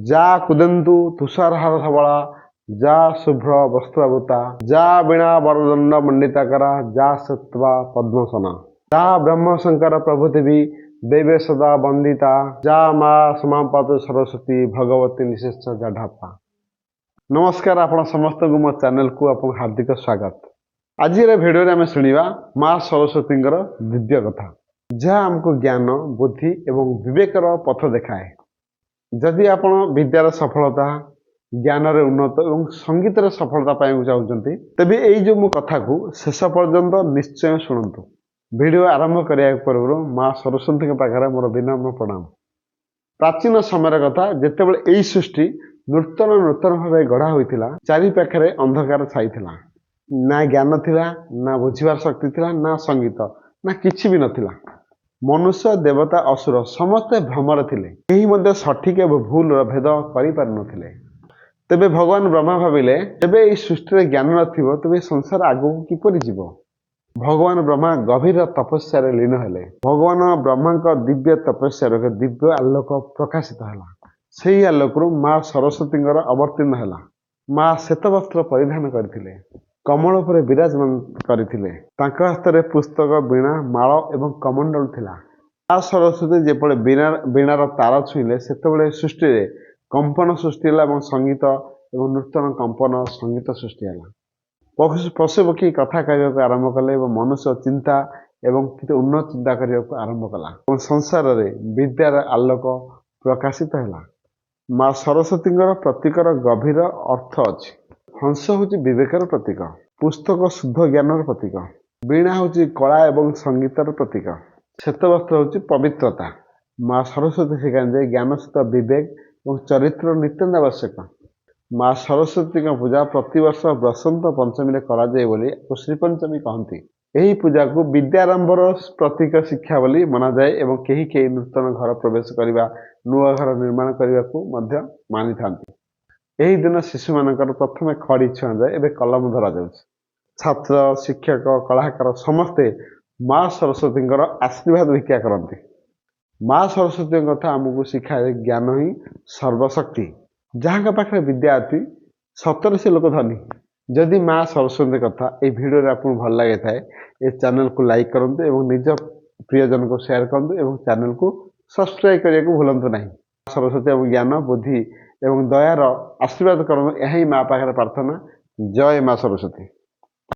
ଯା କୁଦନ୍ତୁ ତୁଷାରହାର ଧବଳା, ଯା ଶୁଭ୍ର ବସ୍ତ୍ରାବୃତା, ଯା ବୀଣା ବରଦଣ୍ଡ ମଣ୍ଡିତାକରା, ଯା ସତ୍ବା ପଦ୍ମସନା, ଯା ବ୍ରହ୍ମ ଶଙ୍କର ପ୍ରଭୁଦେବୀ ଦେବେ ସଦା ବନ୍ଦିତା, ଯା ମା ସମାପାତ ସରସ୍ୱତୀ ଭଗବତୀ ନିଶେଷ ଜାଢାପା। ନମସ୍କାର, ଆପଣ ସମସ୍ତଙ୍କୁ ମୋ ଚ୍ୟାନେଲକୁ ଆପଣଙ୍କୁ ହାର୍ଦ୍ଦିକ ସ୍ୱାଗତ। ଆଜିର ଭିଡ଼ିଓରେ ଆମେ ଶୁଣିବା ମା ସରସ୍ୱତୀଙ୍କର ଦିବ୍ୟ କଥା, ଯାହା ଆମକୁ ଜ୍ଞାନ, ବୁଦ୍ଧି ଏବଂ ବିବେକର ପଥ ଦେଖାଏ। ଯଦି ଆପଣ ବିଦ୍ୟାର ସଫଳତା, ଜ୍ଞାନରେ ଉନ୍ନତ ଏବଂ ସଙ୍ଗୀତରେ ସଫଳତା ପାଇବାକୁ ଚାହୁଁଛନ୍ତି, ତେବେ ଏଇ ଯେଉଁ ମୋ କଥାକୁ ଶେଷ ପର୍ଯ୍ୟନ୍ତ ନିଶ୍ଚୟ ଶୁଣନ୍ତୁ। ଭିଡ଼ିଓ ଆରମ୍ଭ କରିବା ପୂର୍ବରୁ ମା ସରସ୍ୱତୀଙ୍କ ପାଖରେ ମୋର ବିନମ୍ର ପ୍ରଣାମ। ପ୍ରାଚୀନ ସମୟର କଥା, ଯେତେବେଳେ ଏହି ସୃଷ୍ଟି ନୂତନ ଭାବେ ଗଢ଼ା ହୋଇଥିଲା, ଚାରି ପାଖରେ ଅନ୍ଧକାର ଛାଇଥିଲା। ନା ଜ୍ଞାନ ଥିଲା, ନା ବୁଝିବାର ଶକ୍ତି ଥିଲା, ନା ସଙ୍ଗୀତ, ନା କିଛି ବି ନଥିଲା। ମନୁଷ୍ୟ, ଦେବତା, ଅସୁର ସମସ୍ତେ ଭ୍ରମରେ ଥିଲେ। କେହି ମଧ୍ୟ ସଠିକ ଏବଂ ଭୁଲର ଭେଦ କରିପାରୁନଥିଲେ। ତେବେ ଭଗବାନ ବ୍ରହ୍ମା ଭାବିଲେ, ତେବେ ଏହି ସୃଷ୍ଟିରେ ଜ୍ଞାନ ନଥିବ, ତେବେ ସଂସାର ଆଗକୁ କିପରି ଯିବ? ଭଗବାନ ବ୍ରହ୍ମା ଗଭୀର ତପସ୍ୟାରେ ଲୀନ ହେଲେ। ଭଗବାନ ବ୍ରହ୍ମାଙ୍କ ଦିବ୍ୟ ତପସ୍ୟାର ଏକ ଦିବ୍ୟ ଆଲୋକ ପ୍ରକାଶିତ ହେଲା। ସେହି ଆଲୋକରୁ ମା ସରସ୍ୱତୀଙ୍କର ଅବତୀର୍ଣ୍ଣ ହେଲା। ମା ଶ୍ଵେତବସ୍ତ୍ର ପରିଧାନ କରିଥିଲେ, କମଳ ଉପରେ ବିରାଜମାନ କରିଥିଲେ। ତାଙ୍କ ହାତରେ ପୁସ୍ତକ, ବୀଣା, ମାଳ ଏବଂ କମଣ୍ଡଳ ଥିଲା। ମା ସରସ୍ୱତୀ ଯେତେବେଳେ ବୀଣାର ତାର ଛୁଇଁଲେ, ସେତେବେଳେ ସୃଷ୍ଟିରେ କମ୍ପନ ସୃଷ୍ଟି ହେଲା ଏବଂ ସଙ୍ଗୀତ ଏବଂ ନୂତନ କମ୍ପନ ସଙ୍ଗୀତ ସୃଷ୍ଟି ହେଲା। ପଶୁପକ୍ଷୀ କଥା କହିବାକୁ ଆରମ୍ଭ କଲେ ଏବଂ ମନୁଷ୍ୟ ଚିନ୍ତା ଏବଂ କିଛି ଉନ୍ନତ ଚିନ୍ତା କରିବାକୁ ଆରମ୍ଭ କଲା ଏବଂ ସଂସାରରେ ବିଦ୍ୟାର ଆଲୋକ ପ୍ରକାଶିତ ହେଲା। ମା ସରସ୍ୱତୀଙ୍କର ପ୍ରତୀକର ଗଭୀର ଅର୍ଥ ଅଛି। ହଂସ ହେଉଛି ବିବେକର ପ୍ରତୀକ, ପୁସ୍ତକ ଶୁଦ୍ଧ ଜ୍ଞାନର ପ୍ରତୀକ, ବୀଣା ହେଉଛି କଳା ଏବଂ ସଙ୍ଗୀତର ପ୍ରତୀକ, ଶ୍ଵେତବସ୍ତ୍ର ହେଉଛି ପବିତ୍ରତା। ମା ସରସ୍ୱତୀ ଶିଖାନ୍ତି ଯେ ଜ୍ଞାନ ସହିତ ବିବେକ ଏବଂ ଚରିତ୍ର ନିତ୍ୟାନ୍ତ ଆବଶ୍ୟକ। ମା ସରସ୍ୱତୀଙ୍କ ପୂଜା ପ୍ରତିବର୍ଷ ବସନ୍ତ ପଞ୍ଚମୀରେ କରାଯାଏ ବୋଲି ଶ୍ରୀପଞ୍ଚମୀ କହନ୍ତି। ଏହି ପୂଜାକୁ ବିଦ୍ୟାରମ୍ଭର ପ୍ରତୀକ ଶିକ୍ଷା ବୋଲି ମନାଯାଏ ଏବଂ କେହି ନୂତନ ଘର ପ୍ରବେଶ କରିବା, ନୂଆ ଘର ନିର୍ମାଣ କରିବାକୁ ମଧ୍ୟ ମାନିଥାନ୍ତି। ଏହି ଦିନ ଶିଶୁମାନଙ୍କର ପ୍ରଥମେ ଖଡ଼ି ଛୁଆଁଯାଏ, ଏବେ କଲମ ଧରାଯାଉଛି। ଛାତ୍ର, ଶିକ୍ଷକ, କଳାକାର ସମସ୍ତେ ମା ସରସ୍ୱତୀଙ୍କର ଆଶୀର୍ବାଦ ଭିକ୍ଷା କରନ୍ତି। ମା ସରସ୍ୱତୀଙ୍କ କଥା ଆମକୁ ଶିଖାଏ, ଜ୍ଞାନ ହିଁ ସର୍ବଶକ୍ତି। ଯାହାଙ୍କ ପାଖରେ ବିଦ୍ୟା ଅଛି, ସତରେ ସେ ଲୋକ ଧନୀ। ଯଦି ମା ସରସ୍ୱତୀଙ୍କ କଥା ଏହି ଭିଡ଼ିଓରେ ଆପଣଙ୍କୁ ଭଲ ଲାଗିଥାଏ, ଏ ଚ୍ୟାନେଲକୁ ଲାଇକ୍ କରନ୍ତୁ ଏବଂ ନିଜ ପ୍ରିୟଜନଙ୍କୁ ସେୟାର କରନ୍ତୁ ଏବଂ ଚ୍ୟାନେଲକୁ ସବସ୍କ୍ରାଇବ୍ କରିବାକୁ ଭୁଲନ୍ତୁ ନାହିଁ। ସରସ୍ୱତୀ ଏବଂ ଜ୍ଞାନ, ବୁଦ୍ଧି ଏବଂ ଦୟାର ଆଶୀର୍ବାଦ କରନ୍ତୁ, ଏହା ହିଁ ମା ପାଖରେ ପ୍ରାର୍ଥନା। ଜୟ ମା ସରସ୍ୱତୀ।